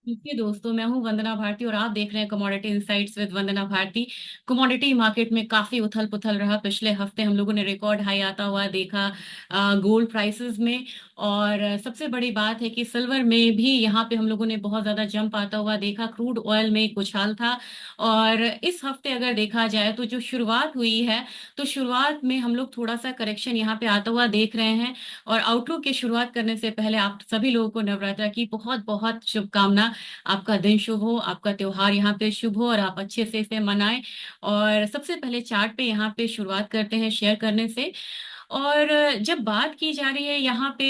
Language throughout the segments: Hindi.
देखिए दोस्तों, मैं हूं वंदना भारती और आप देख रहे हैं commodity insights with Vandana Bharti. Commodity market में काफी उथल पुथल रहा। पिछले हफ्ते हम लोगों ने रिकॉर्ड हाई आता हुआ देखा गोल्ड प्राइसेस में। और सबसे बड़ी बात है कि सिल्वर में भी यहाँ पे हम लोगों ने बहुत ज्यादा जंप आता हुआ देखा। क्रूड ऑयल में एक उछाल था। और इस हफ्ते अगर देखा जाए तो जो शुरुआत हुई है, तो शुरुआत में हम लोग थोड़ा सा करेक्शन यहाँ पे आता हुआ देख रहे हैं। और आउटलुक की शुरुआत करने से पहले आप सभी लोगों को नवरात्रा की बहुत बहुत शुभकामना। आपका दिन शुभ हो, आपका त्योहार यहाँ पे शुभ हो और आप अच्छे से इसे मनाएं। और सबसे पहले चार्ट पे यहाँ पे शुरुआत करते हैं शेयर करने से। और जब बात की जा रही है यहाँ पे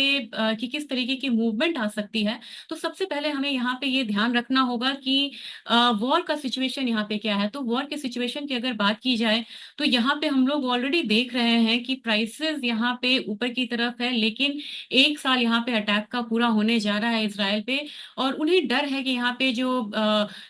कि किस तरीके की मूवमेंट आ सकती है, तो सबसे पहले हमें यहाँ पे ये ध्यान रखना होगा कि वॉर का सिचुएशन यहाँ पे क्या है। तो वॉर के सिचुएशन की अगर बात की जाए, तो यहाँ पे हम लोग ऑलरेडी देख रहे हैं कि प्राइसेस यहाँ पे ऊपर की तरफ है, लेकिन एक साल यहाँ पे अटैक का पूरा होने जा रहा है इसराइल पे। और उन्हें डर है कि यहाँ पे जो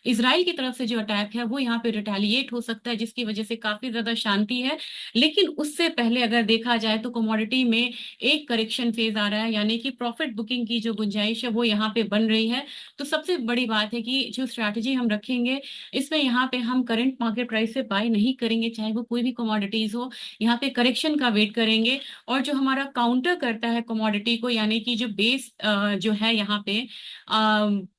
इसराइल की तरफ से जो अटैक है वो यहाँ पे रिटेलिएट हो सकता है, जिसकी वजह से काफी ज्यादा शांति है। लेकिन उससे पहले अगर देखा जाए तो कमोडिटी में एक करेक्शन फेज आ रहा है, यानी कि प्रॉफिट बुकिंग की जो गुंजाइश है वो यहाँ पे बन रही है। तो सबसे बड़ी बात है कि जो स्ट्रैटेजी हम रखेंगे, इसमें यहाँ पे हम करंट मार्केट प्राइस से बाय नहीं करेंगे, चाहे वो कोई भी कमोडिटीज हो। यहाँ पे करेक्शन का वेट करेंगे। और जो हमारा काउंटर करता है कमोडिटी को, यानी कि जो बेस जो है यहाँ पे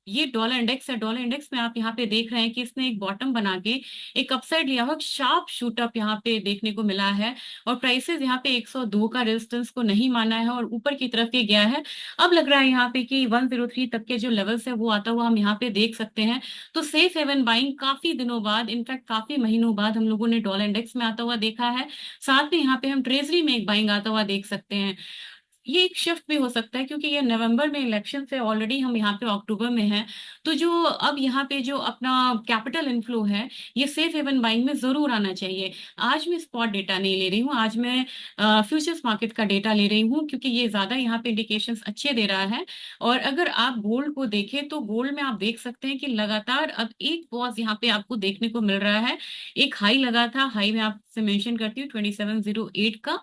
ये डॉलर इंडेक्स है। डॉलर इंडेक्स में आप यहाँ पे देख रहे हैं कि इसने एक बॉटम बना के एक अपसाइड लिया हुआ शार्प शूट अप यहाँ पे देखने को मिला है। और प्राइसेस यहाँ पे 102 का रेजिस्टेंस को नहीं माना है और ऊपर की तरफ ये गया है। अब लग रहा है यहाँ पे कि 103 तक के जो लेवल्स है वो आता हुआ हम यहाँ पे देख सकते हैं। तो सेफ हेवन बाइंग काफी दिनों बाद, इनफैक्ट काफी महीनों बाद हम लोगों ने डॉलर इंडेक्स में आता हुआ देखा है। साथ में यहाँ पे हम ट्रेजरी में एक बाइंग आता हुआ देख सकते हैं। ये एक शिफ्ट भी हो सकता है क्योंकि ये नवंबर में इलेक्शन से ऑलरेडी हम यहाँ पे अक्टूबर में हैं। तो जो अब यहाँ पे जो अपना कैपिटल इनफ्लो है, ये सेफ हेवन बाइंग में जरूर आना चाहिए। आज मैं स्पॉट डेटा नहीं ले रही हूँ, आज मैं फ्यूचर्स मार्केट का डेटा ले रही हूँ क्योंकि ये ज्यादा यहाँ पे इंडिकेशंस अच्छे दे रहा है। और अगर आप गोल्ड को देखें तो गोल्ड में आप देख सकते हैं कि लगातार अब एक पॉज यहाँ पे आपको देखने को मिल रहा है। एक हाई लगा था, हाई में आपसे मेंशन करती हूँ 2708 का।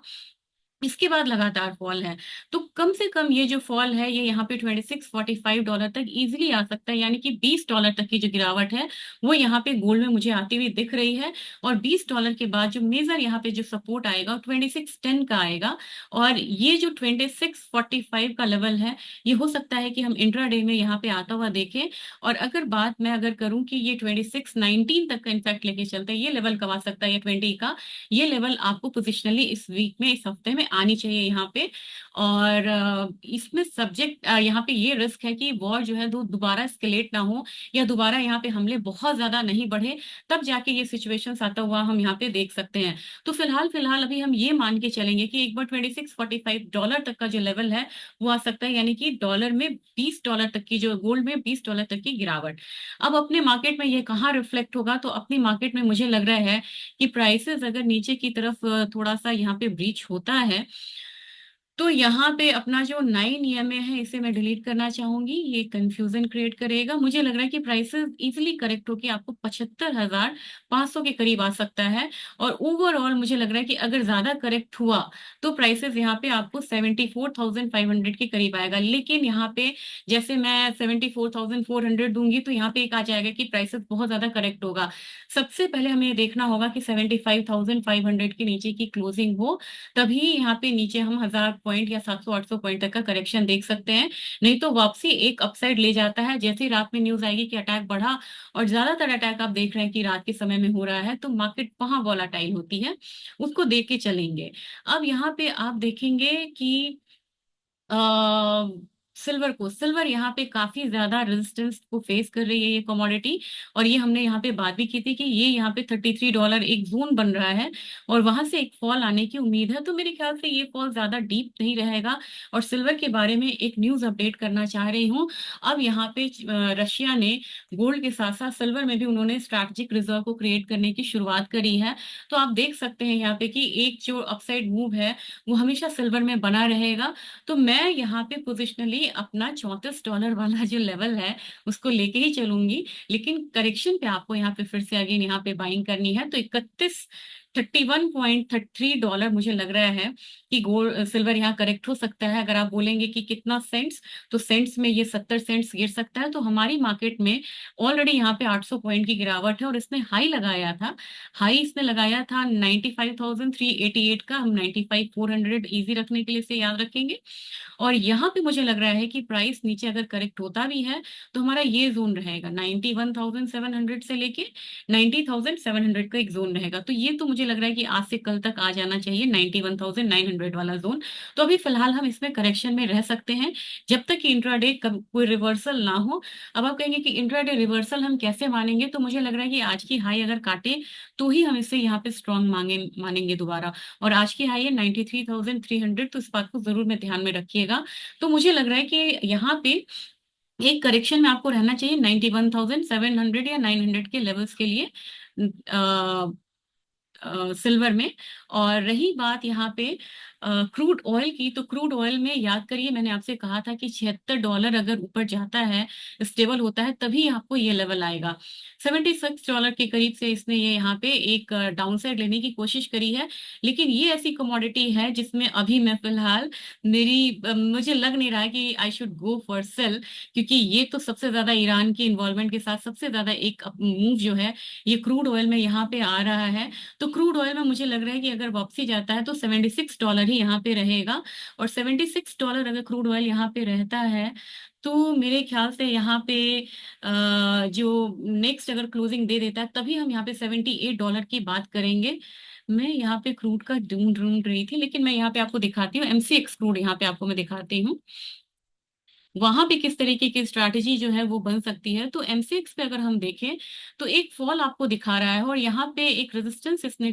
इसके बाद लगातार फॉल है। तो कम से कम ये जो फॉल है ये यहाँ पे $26.45 तक इजीली आ सकता है, यानी कि $20 तक की जो गिरावट है वो यहाँ पे गोल्ड में मुझे आती हुई दिख रही है। और $20 के बाद जो मेजर यहाँ पे जो सपोर्ट आएगा 2610 का आएगा। और ये जो 2645 का लेवल है, ये हो सकता है कि हम इंट्राडे में यहाँ पे आता हुआ देखें। और अगर बात मैं अगर करूं कि ये 2619 तक का इनफैक्ट लेके चलते हैं, ये लेवल कमा सकता है ये 20 का। ये लेवल आपको पोजिशनली इस वीक में, इस हफ्ते में आनी चाहिए यहाँ पे। और इसमें सब्जेक्ट यहाँ पे ये रिस्क है कि वॉर जो है दोबारा स्केलेट ना हो, या दोबारा यहाँ पे हमले बहुत ज्यादा नहीं बढ़े। तब जाके ये सिचुएशन आता हुआ हम यहाँ पे देख सकते हैं। तो फिलहाल फिलहाल अभी हम ये मान के चलेंगे कि एक बार $26.45 तक का जो लेवल है वो आ सकता है, यानी कि डॉलर में $20 तक की, जो गोल्ड में $20 तक की गिरावट। अब अपने मार्केट में ये कहाँ रिफ्लेक्ट होगा, तो अपनी मार्केट में मुझे लग रहा है कि प्राइसेस अगर नीचे की तरफ थोड़ा सा यहाँ पे ब्रीच होता है, तो यहाँ पे अपना जो 9 EMA है इसे मैं डिलीट करना चाहूंगी। ये कंफ्यूजन क्रिएट करेगा। मुझे लग रहा है कि प्राइसेस इजीली करेक्ट होके आपको 75,500 के करीब आ सकता है। और ओवरऑल मुझे लग रहा है कि अगर ज्यादा करेक्ट हुआ तो प्राइसेस यहाँ पे आपको 74,500 के करीब आएगा। लेकिन यहाँ पे जैसे मैं 74,400 दूंगी तो यहाँ पे एक आ जाएगा कि प्राइसेस बहुत ज्यादा करेक्ट होगा। सबसे पहले हमें ये देखना होगा कि 75,500 के नीचे की क्लोजिंग हो, तभी यहाँ पे नीचे हम 1000 पॉइंट या 700-800 पॉइंट तक का करेक्शन देख सकते हैं। नहीं तो वापसी एक अपसाइड ले जाता है। जैसे ही रात में न्यूज आएगी कि अटैक बढ़ा, और ज्यादातर अटैक आप देख रहे हैं कि रात के समय में हो रहा है, तो मार्केट वहां वॉलाटाइल होती है। उसको देख के चलेंगे। अब यहाँ पे आप देखेंगे कि सिल्वर यहाँ पे काफी ज्यादा रेजिस्टेंस को फेस कर रही है ये कमोडिटी। और ये हमने यहाँ पे बात भी की थी कि ये यहाँ पे $33 एक जोन बन रहा है और वहां से एक फॉल आने की उम्मीद है। तो मेरे ख्याल से ये फॉल ज्यादा डीप नहीं रहेगा। और सिल्वर के बारे में एक न्यूज अपडेट करना चाह रही हूँ। अब यहाँ पे रशिया ने गोल्ड के साथ साथ सिल्वर में भी उन्होंने स्ट्रैटेजिक रिजर्व को क्रिएट करने की शुरुआत करी है। तो आप देख सकते हैं यहाँ पे कि एक जो अपसाइड मूव है वो हमेशा सिल्वर में बना रहेगा। तो मैं यहाँ पे पोजिशनली अपना $34 वाला जो लेवल है उसको लेके ही चलूंगी। लेकिन करेक्शन पे आपको यहाँ पे फिर से अगेन यहाँ पे बाइंग करनी है, तो $31.3 मुझे लग रहा है कि गोल्ड सिल्वर यहाँ करेक्ट हो सकता है। अगर आप बोलेंगे कि कितना सेंट्स, तो सेंट्स में ये 70 सेंट्स गिर सकता है। तो हमारी मार्केट में ऑलरेडी यहाँ पे 800 पॉइंट की गिरावट है, और इसने हाई लगाया था। हाई इसने लगाया था 95,388 का। हम 95,400 इजी रखने के लिए इसे याद रखेंगे। और यहाँ पे मुझे लग रहा है कि प्राइस नीचे अगर करेक्ट होता भी है तो हमारा ये जोन रहेगा 91,700 से लेके 90,700 का एक जोन रहेगा। तो ये तो मुझे लग रहा है कि आज से कल तक आ जाना चाहिए 91,900 वाला जोन। तो अभी फिलहाल हम इसमें करेक्शन में रह सकते हैं जब तक कि इंट्राडे कोई रिवर्सल ना हो। अब आप कहेंगे कि इंट्राडे रिवर्सल हम कैसे मानेंगे, तो मुझे लग रहा है कि आज की हाई अगर काटे तो ही हम इसे यहाँ पे स्ट्रॉन्ग मानेंगे दोबारा। और आज की हाई है 93,300, तो इस बात को जरूर में ध्यान में रखिएगा। तो मुझे लग रहा है कि यहाँ पे एक करेक्शन में आपको रहना चाहिए 91,700 या 900 के लेवल्स के लिए सिल्वर में। और रही बात यहाँ पे क्रूड ऑयल की, तो क्रूड ऑयल में याद करिए मैंने आपसे कहा था कि $76 अगर ऊपर जाता है, स्टेबल होता है, तभी आपको ये लेवल आएगा। $76 के करीब से इसने ये यहाँ पे एक डाउन साइड लेने की कोशिश करी है। लेकिन ये ऐसी कमोडिटी है जिसमें अभी मैं फिलहाल मुझे लग नहीं रहा है कि I should go for sale, क्योंकि ये तो सबसे ज्यादा ईरान की इन्वॉल्वमेंट के साथ सबसे ज्यादा एक मूव जो है ये क्रूड ऑयल में यहाँ पे आ रहा है। तो क्रूड ऑयल में मुझे लग रहा है कि अगर वापसी जाता है तो $76 ही यहाँ पे रहेगा। और $76 अगर क्रूड ऑयल यहाँ पे रहता है तो मेरे ख्याल से यहाँ पे जो नेक्स्ट अगर क्लोजिंग दे देता है तभी हम यहाँ पे $78 की बात करेंगे। मैं यहाँ पे क्रूड का ढूंढ ढूंढ रही थी, लेकिन मैं यहाँ पे आपको दिखाती हूँ एमसीएक्स क्रूड, यहाँ पे आपको मैं दिखाती हूँ वहां पे किस तरीके की स्ट्रैटेजी जो है वो बन सकती है। तो एमसीएक्स पे अगर हम देखें तो एक फॉल आपको दिखा रहा है, और यहाँ पे एक रेजिस्टेंस इसने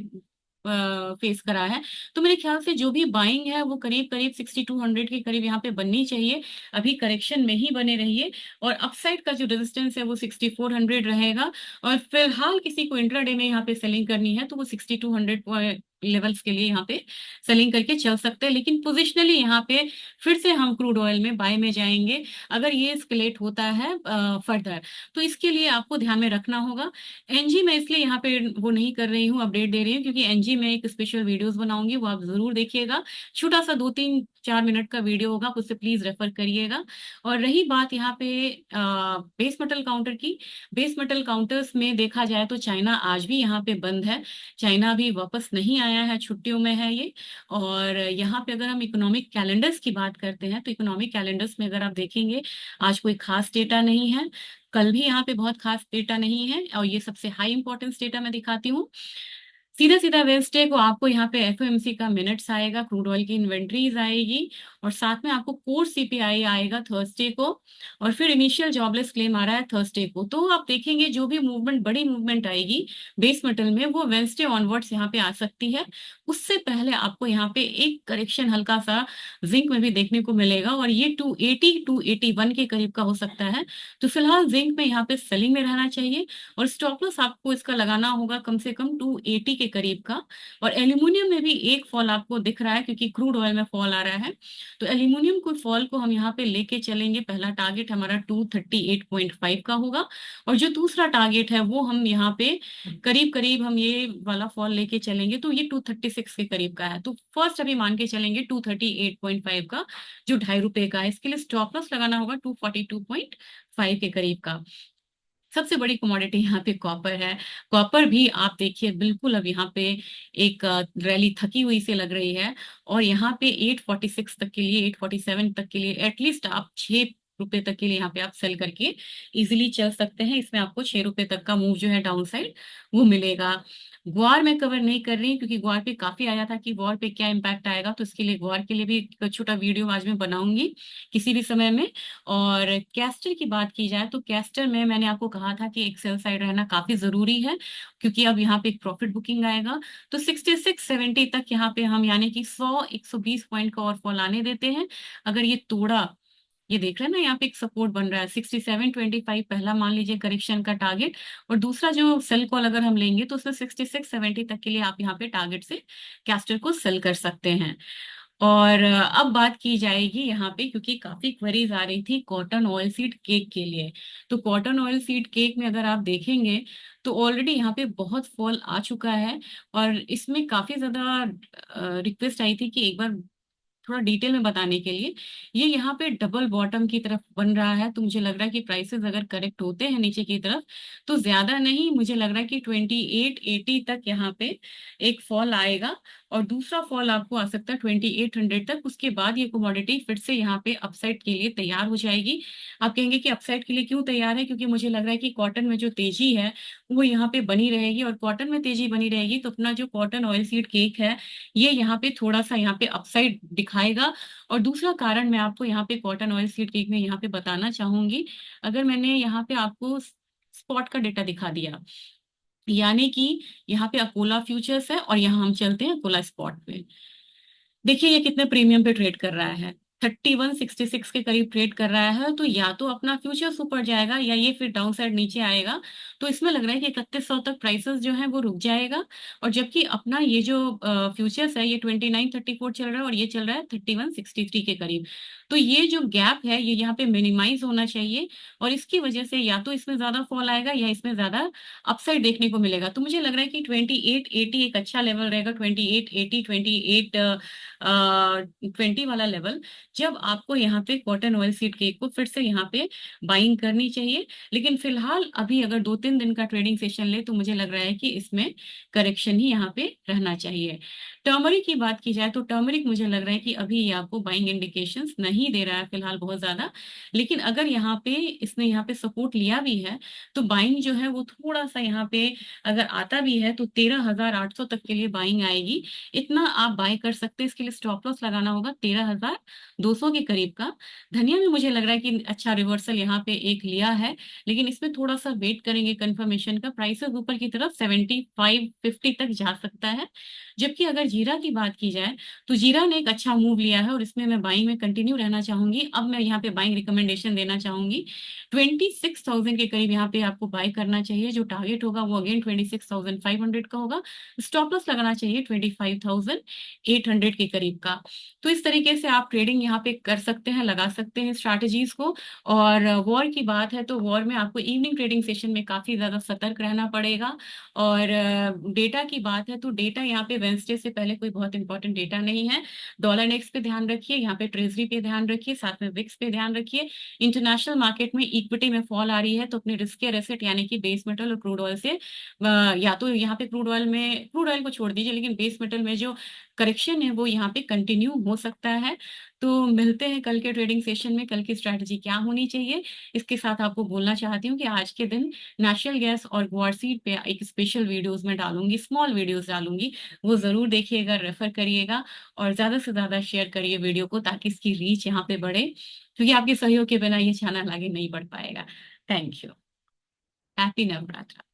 फेस करा है। तो मेरे ख्याल से जो भी बाइंग है वो करीब करीब 6200 के करीब यहाँ पे बननी चाहिए। अभी करेक्शन में ही बने रहिए। और अपसाइड का जो रेजिस्टेंस है वो 6400 रहेगा। और फिलहाल किसी को इंट्राडे में यहाँ पे सेलिंग करनी है तो वो 6200 लेवल्स के लिए यहाँ पे सेलिंग करके चल सकते हैं। लेकिन पोजिशनली यहाँ पे फिर से हम क्रूड ऑयल में बाय में जाएंगे अगर ये स्केलेट होता है फर्दर। तो इसके लिए आपको ध्यान में रखना होगा। एनजी मैं इसलिए यहाँ पे वो नहीं कर रही हूँ, अपडेट दे रही हूँ, क्योंकि एनजी में एक स्पेशल वीडियोस बनाऊंगी, वो आप जरूर देखिएगा। छोटा सा 2-3-4 मिनट का वीडियो होगा, आप उससे प्लीज रेफर करिएगा। और रही बात यहाँ पे बेस मेटल काउंटर की, बेस मेटल काउंटर्स में देखा जाए तो चाइना आज भी यहाँ पे बंद है। चाइना भी वापस नहीं आया है, छुट्टियों में है ये। और यहाँ पे अगर हम इकोनॉमिक कैलेंडर्स की बात करते हैं तो इकोनॉमिक कैलेंडर्स में अगर आप देखेंगे आज कोई खास डेटा नहीं है, कल भी यहाँ पे बहुत खास डेटा नहीं है। और ये सबसे हाई इंपॉर्टेंस डेटा मैं दिखाती हूँ। सीधा सीधा वेंसडे को आपको यहाँ पे एफओएमसी का मिनट्स आएगा, क्रूड ऑयल की इन्वेंट्रीज आएगी, और साथ में आपको कोर सीपीआई आएगा थर्सडे को। और फिर इनिशियल जॉबलेस क्लेम आ रहा है थर्सडे को। तो आप देखेंगे जो भी मूवमेंट, बड़ी मूवमेंट आएगी बेस मेटल में, वो वेंसडे ऑनवर्ड्स यहाँ पे आ सकती है। उससे पहले आपको यहाँ पे एक करेक्शन हल्का सा जिंक में भी देखने को मिलेगा, और ये 280-281 के करीब का हो सकता है। तो फिलहाल जिंक में यहाँ पे सेलिंग में रहना चाहिए। और स्टॉप लॉस आपको इसका लगाना होगा कम से कम 280 के करीब का। और एल्यूमिनियम में भी एक फॉल आपको दिख रहा है, क्योंकि क्रूड ऑयल में फॉल आ रहा है। तो एल्यूमिनियम को फॉल को हम यहाँ पे लेके चलेंगे। पहला टारगेट हमारा 238.5 का होगा, और जो दूसरा टारगेट है वो हम यहाँ पे करीब करीब हम ये वाला फॉल लेके चलेंगे, तो ये 236 के करीब का है। तो फर्स्ट अभी मान के चलेंगे 238.5 का, जो ₹2.5 का है। इसके लिए स्टॉप लॉस लगाना होगा 242.5 के करीब का। सबसे बड़ी कमोडिटी यहाँ पे कॉपर है। कॉपर भी आप देखिए बिल्कुल अब यहाँ पे एक रैली थकी हुई से लग रही है। और यहाँ पे 846 तक के लिए, 847 तक के लिए एटलीस्ट आप ₹6 तक के लिए यहाँ पे आप सेल करके इजिली चल सकते हैं। इसमें आपको ₹6 तक का मूव जो है डाउन साइड वो मिलेगा। ग्वार मैं कवर नहीं कर रही, क्योंकि ग्वार पे काफी आया था कि वॉर पे क्या इम्पैक्ट आएगा, तो इसके लिए ग्वार के लिए भी एक छोटा वीडियो आज मैं बनाऊंगी किसी भी समय में। और कैस्टर की बात की जाए तो कैस्टर में मैंने आपको कहा था कि एक सेल साइड रहना काफी जरूरी है, क्योंकि अब यहाँ पे एक प्रॉफिट बुकिंग आएगा। तो 6670 तक यहाँ पे हम यानी कि 100-120 पॉइंट का और फॉल आने देते हैं। अगर ये तोड़ा, ये देख रहे हैं ना यहाँ पे एक सपोर्ट बन रहा है 6725, पहला मान लीजिए करेक्शन का टारगेट। और दूसरा जो सेल कॉल अगर हम लेंगे तो उसमें 6670 तक के लिए आप यहाँ पे टारगेट से कैस्टर को सेल कर सकते हैं। और अब बात की जाएगी यहाँ पे, क्योंकि काफी क्वेरीज आ रही थी कॉटन ऑयल सीड केक के लिए। तो कॉटन ऑयल सीड केक में अगर आप देखेंगे तो ऑलरेडी यहाँ पे बहुत फॉल आ चुका है। और इसमें काफी ज्यादा रिक्वेस्ट आई थी कि एक बार थोड़ा डिटेल में बताने के लिए। ये यहाँ पे डबल बॉटम की तरफ बन रहा है, तो मुझे लग रहा है कि प्राइसेस अगर करेक्ट होते हैं नीचे की तरफ तो ज्यादा नहीं, मुझे लग रहा है कि 2880 तक यहाँ पे एक फॉल आएगा। और दूसरा फॉल आपको आ सकता है 2800 तक। उसके बाद ये कमोडिटी फिर से यहाँ पे अपसाइड के लिए तैयार हो जाएगी। आप कहेंगे कि अपसाइड के लिए क्यों तैयार है? क्योंकि मुझे लग रहा है कि कॉटन में जो तेजी है वो यहाँ पे बनी रहेगी, और कॉटन में तेजी बनी रहेगी तो अपना जो कॉटन ऑयल सीड केक है ये यहाँ पे थोड़ा सा यहाँ पे अपसाइड दिखाएगा। और दूसरा कारण मैं आपको यहाँ पे कॉटन ऑयल सीड केक में यहाँ पे बताना चाहूंगी। अगर मैंने यहाँ पे आपको स्पॉट का डेटा दिखा दिया, यानी कि यहाँ पे अकोला फ्यूचर्स है और यहाँ हम चलते हैं अकोला स्पॉट पे। देखिए ये कितने प्रीमियम पे ट्रेड कर रहा है, 3166 के करीब ट्रेड कर रहा है। तो या तो अपना फ्यूचर्स ऊपर जाएगा या ये फिर डाउन साइड नीचे आएगा। तो इसमें लग रहा है कि 3100 तक प्राइसेस जो है वो रुक जाएगा। और जबकि अपना ये जो फ्यूचर्स है ये 2934 चल रहा है और ये चल रहा है 3163 के करीब। तो ये जो गैप है ये यहाँ पे मिनिमाइज होना चाहिए। और इसकी वजह से या तो इसमें ज्यादा फॉल आएगा या इसमें ज्यादा अपसाइड देखने को मिलेगा। तो मुझे लग रहा है कि 2880 एक अच्छा लेवल रहेगा, 2880 2820 वाला लेवल। जब आपको यहाँ पे कॉटन ऑयल सीड केक को फिर से यहाँ पे बाइंग करनी चाहिए। लेकिन फिलहाल अभी अगर 2-3 दिन का ट्रेडिंग सेशन ले तो मुझे लग रहा है कि इसमें करेक्शन ही यहाँ पे रहना चाहिए। टर्मरिक की बात की जाए तो टर्मरिक मुझे लग रहा है कि अभी ये आपको बाइंग इंडिकेशंस नहीं दे रहा है फिलहाल बहुत ज्यादा। लेकिन अगर यहाँ पे इसने यहाँ पे सपोर्ट लिया भी है तो बाइंग जो है वो थोड़ा सा यहाँ पे अगर आता भी है तो 13,800 तक के लिए बाइंग आएगी। इतना आप बाय कर सकते हैं। इसके लिए स्टॉप लॉस लगाना होगा 13,200 के करीब का। धनिया में मुझे लग रहा है कि अच्छा रिवर्सल यहाँ पे एक लिया है, लेकिन इसमें थोड़ा सा वेट करेंगे कंफर्मेशन का। प्राइसेस ऊपर की तरफ 7550 तक जा सकता है। जबकि अगर जीरा की बात की जाए तो जीरा ने एक अच्छा मूव लिया है और इसमें मैं बाइंग में कंटिन्यू रहना चाहूंगी। अब मैं यहाँ पे बाइंग रिकमेंडेशन देना चाहूंगी 26,000 के करीब यहाँ पे आपको बाय करना चाहिए। जो टारगेट होगा वो अगेन 26,500 का होगा। स्टॉप लॉस लगाना चाहिए 25,800 के करीब का। तो इस तरीके से आप ट्रेडिंग यहाँ पे कर सकते हैं, लगा सकते हैं स्ट्रैटेजीज को। और वॉर की बात है तो वॉर में आपको इवनिंग ट्रेडिंग सेशन में काफी ज्यादा सतर्क रहना पड़ेगा। और डेटा की बात है तो डेटा यहाँ पे वेंसडे से पहले कोई बहुत इंपॉर्टेंट डेटा नहीं है। डॉलर इंडेक्स पे ध्यान रखिए, यहाँ पे ट्रेजरी पे ध्यान रखिए, साथ में विक्स पे ध्यान रखिए। इंटरनेशनल मार्केट में इक्विटी में फॉल आ रही है तो अपने रिस्कियर एसेट यानी कि बेस मेटल और क्रूड ऑयल से या तो यहाँ पे क्रूड ऑयल को छोड़ दीजिए, लेकिन बेस मेटल में जो करेक्शन है वो यहाँ पे कंटिन्यू हो सकता है। तो मिलते हैं कल के ट्रेडिंग सेशन में, कल की स्ट्रैटेजी क्या होनी चाहिए। इसके साथ आपको बोलना चाहती हूँ कि आज के दिन नेशनल गैस और ग्वारसीड पे एक स्पेशल वीडियोस में डालूंगी, स्मॉल वीडियोस डालूंगी। वो जरूर देखिएगा, रेफर करिएगा और ज्यादा से ज्यादा शेयर करिए वीडियो को ताकि इसकी रीच यहाँ पे बढ़े, क्योंकि आपके सहयोग के बिना ये चैनल आगे नहीं बढ़ पाएगा। Thank you. हैप्पी नवरात्र।